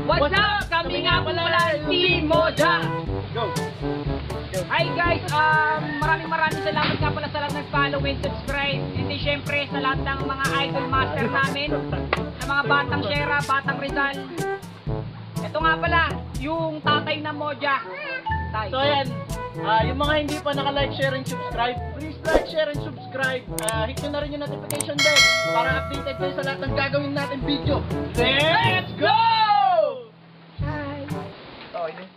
What's up? Kami nga pala si Moja. Go! Hi guys, maraming salamat nga pala sa lahat nag-follow and subscribe. Hindi syempre sa lahat ng mga idol master namin, sa mga batang Shera, batang Rizal. Ito nga pala, yung tatay na Moja. Tay. So ayan, yung mga hindi pa naka-like, share, and subscribe, please like, share, and subscribe. Hit nyo na rin yung notification bell para updated kayo sa lahat ng gagawin natin video. Let's go! Hi. Okay din.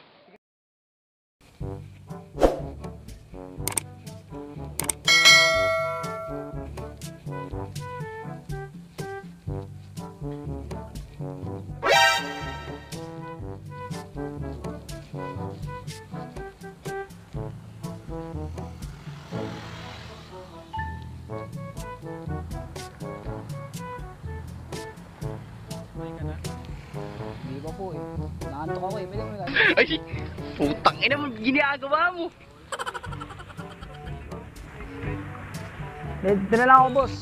Hindi pa po eh. Nakantok ako eh. Ay, putang ina mo, ginagawa mo. Dito na lang ako, boss.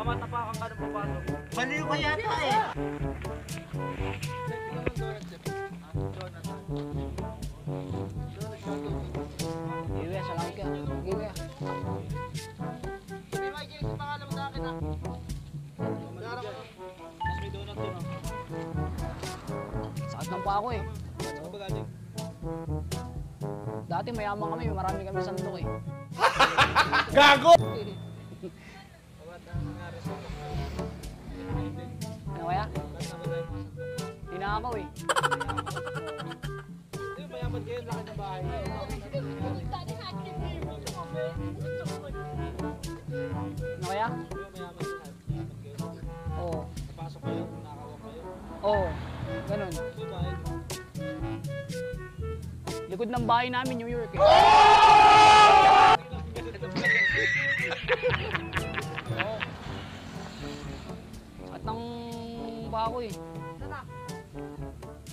Matapakan ka ng papasok. Baliw ka yata eh. Giwe, salamat ka. Giwe. Hindi ba i-give sa pangalan mo sa akin ah? Mas may donut din ah. Sakit ng pa ako eh. Saan ba galing? Dati mayaman kami, marami kami sandok eh. Gago! Ano kaya? Tinakaw eh. Hindi ba mayaman kayo? Laki ng bahay. Ano kaya? Hindi ba mayaman kayo? Oo. Napasok kayo, nakakawak kayo. Oo. Ganun. Ito bahay. Likod ng bahay namin, New York eh. At nang pa ako eh.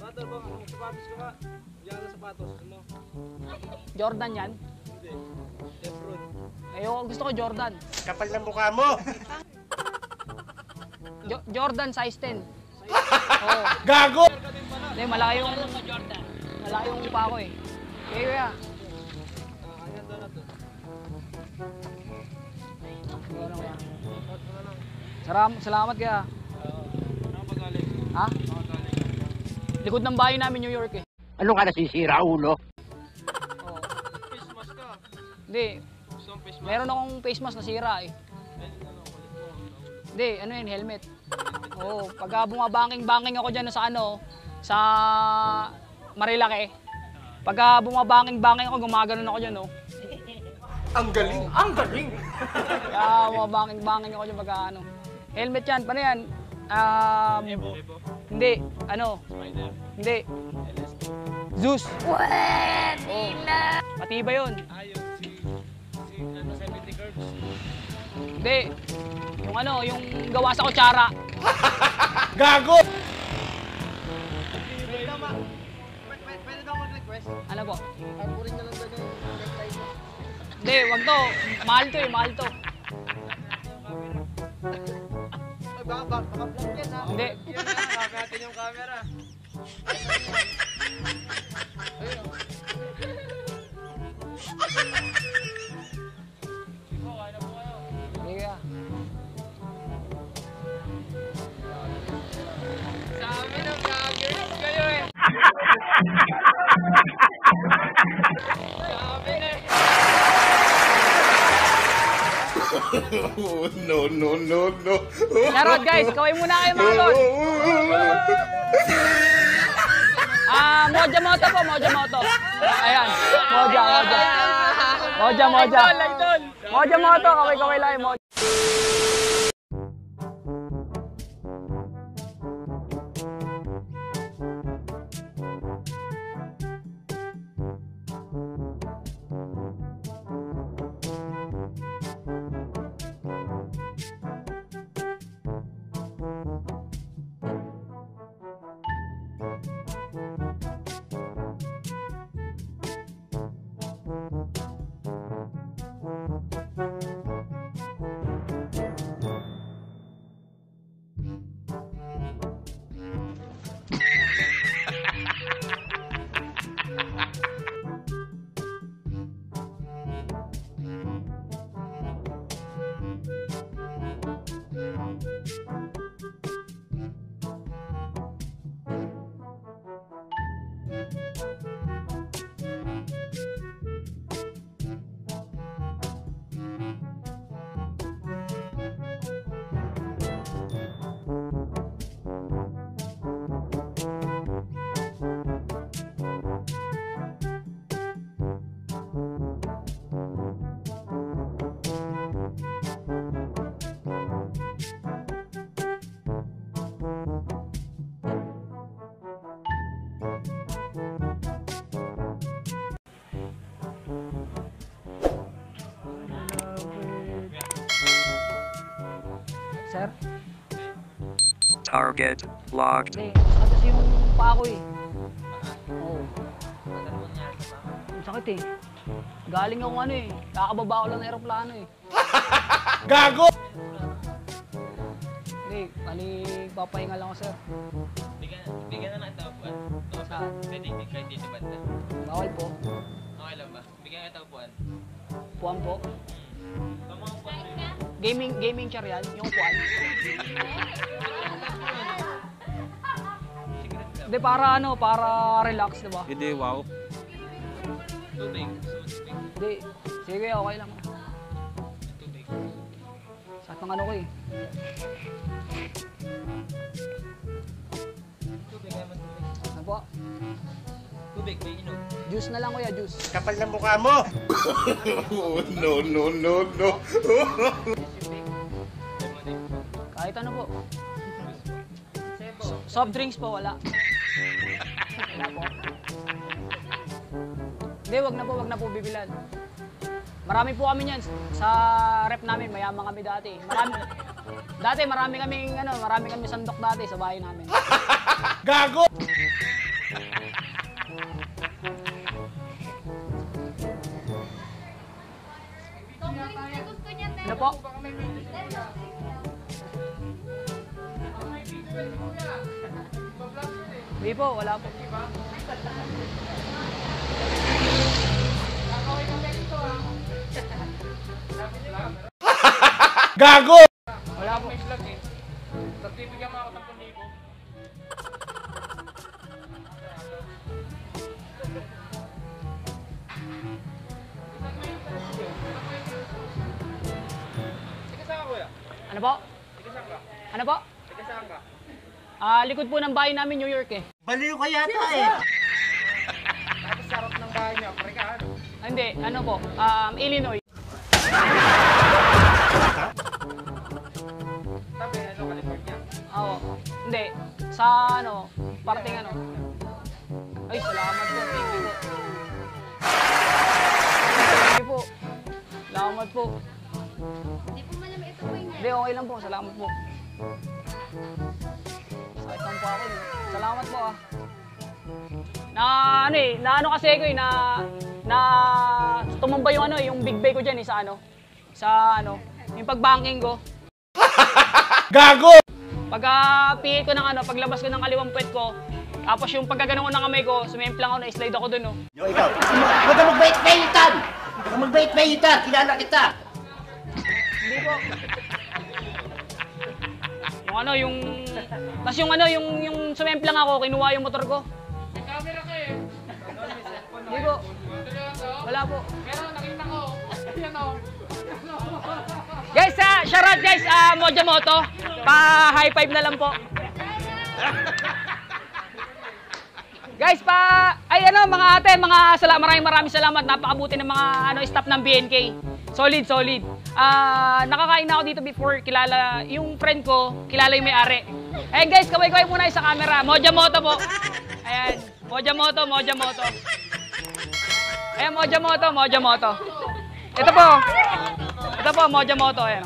Bato ba? Sapatos ka ba? Yan ang sapatos. Ano? Jordan yan? Hindi. Lebron. Ayoko, gusto ko Jordan. Kapal ng mukha mo. Jordan size 10. Oo. Gago! Hindi, malaki yung pa ako eh. Okay, kuya. Ayan doon na to. Ano kuya? Salamat kaya. Saan ba galing? Ha? Saan galing? Likod ng bahay namin, New York eh. Ano ka nasisira, ulo? Oo. Face mask ka. Hindi, Gusto mong face mask? meron akong face mask na sira eh. Ano, kulit mo. Hindi, ano yun, helmet. Oo, pagka bumabangking-bangking ako dyan sa ano, sa Marilaki. Pagka bumabangking-bangking ako, gumaganon ako dyan, no. Ang galing! Ang galing! Kaya bumabangking-bangking ako dyan pagka ano. Helmet yan, paano yan? Evo. Hindi, ano, Spider. hindi. LSD. Zeus. Pwede na. Matibay yun. Ayun, si ano, 70 curves. Hindi. Yung ano, yung gawa sa kutsara. Gago! Pwede daw mag-request? Ano po? Pagpurin na lang doon yung necktie mo. Hindi, wag to. Mahal to eh, mahal to. Ay, baka vlog yan ha? Hindi. Yan ha, kakatin yung camera. Ayun o. Ikaw, kaya na po kayo. Hindi kaya. Sa amin ang vloggers kayo eh. Sabi na eh. No, no, no, no. Charot guys, kaway muna kayo mga tol. Moja Moto po, Moja Moto. Ayan, Moja. Moja Moto, kaway lang, Moja. Sir? Target locked. Hindi, sakit kasi yung paa ko eh. Oo. Ang sakit eh. Galing ako ano eh. Kakababa ko lang ng aeroplano eh. Gago! Hindi, papahinga lang ako sir. Bigyan na ng taupuan. Saan? Pwede kahit dito banda. Bawal po. Okay lang ba? Bigyan ka taupuan. Puwan po. Gaming chair yan, yung puwan. Hindi, para ano, para relax, diba? Hindi, wow. Tubig. Hindi, sige, okay lang. Tubig. Sakit ng ano ko eh. Tubig, naman tubig. Ano po? Tubig, may inom. Juice na lang kuya, juice. Kapal ng mukha mo! No. Kahit ano po. Soft drinks po, wala. Wala po. Hindi, wag na po bibilan. Marami po kami niyan sa rep namin, mayaman kami dati. Marami kami sandok dati sa bahay namin. Gago! Ano po? Hindi po, wala po. Gago! Wala po. Ano po? Ano po? Likod po ng bahay namin, New York eh. Baliw ka yata eh! Hindi, ano po? Illinois. Oo. Hindi. Sa ano, parting ano. Ay, salamat po. Thank you po. Thank you po. Salamat po. Hindi, okay lang po. Salamat po. Sakit lang po ako. Salamat po ah. Na ano kasi ko eh, na tumambay yung ano, yung big bay ko diyan eh, sa yung pag-banking ko. Gago! Pagka pihit ko ng ano, paglabas ko ng kaliwang puwet ko, tapos yung pagkaganon ko ng kamay ko, sumimplang ako, na-slide ako dun oh. Yo, ikaw! Huwag ka magbait-baitan! Huwag ka magbait-baitan! Kilala kita! Hindi po. Yung ano, tas yung ano, yung sumimplang ako, kinuha yung motor ko. May camera ka eh. Hindi po. Wala po. Pero nakita ko, yan o. Guys, shoutout guys, Moja Moto. Pa-high five na lang po. Guys, mga ate, maraming salamat. Napakabuti ng mga staff ng BNK. Solid. Nakakain na ako dito before, kilala yung friend ko, kilala yung may-ari. Ayan guys, kaway-kaway muna sa camera. Moja Moto po. Ayan, Moja Moto. Ayan, Moja Moto. Ito po, Moja Moto. Ayan.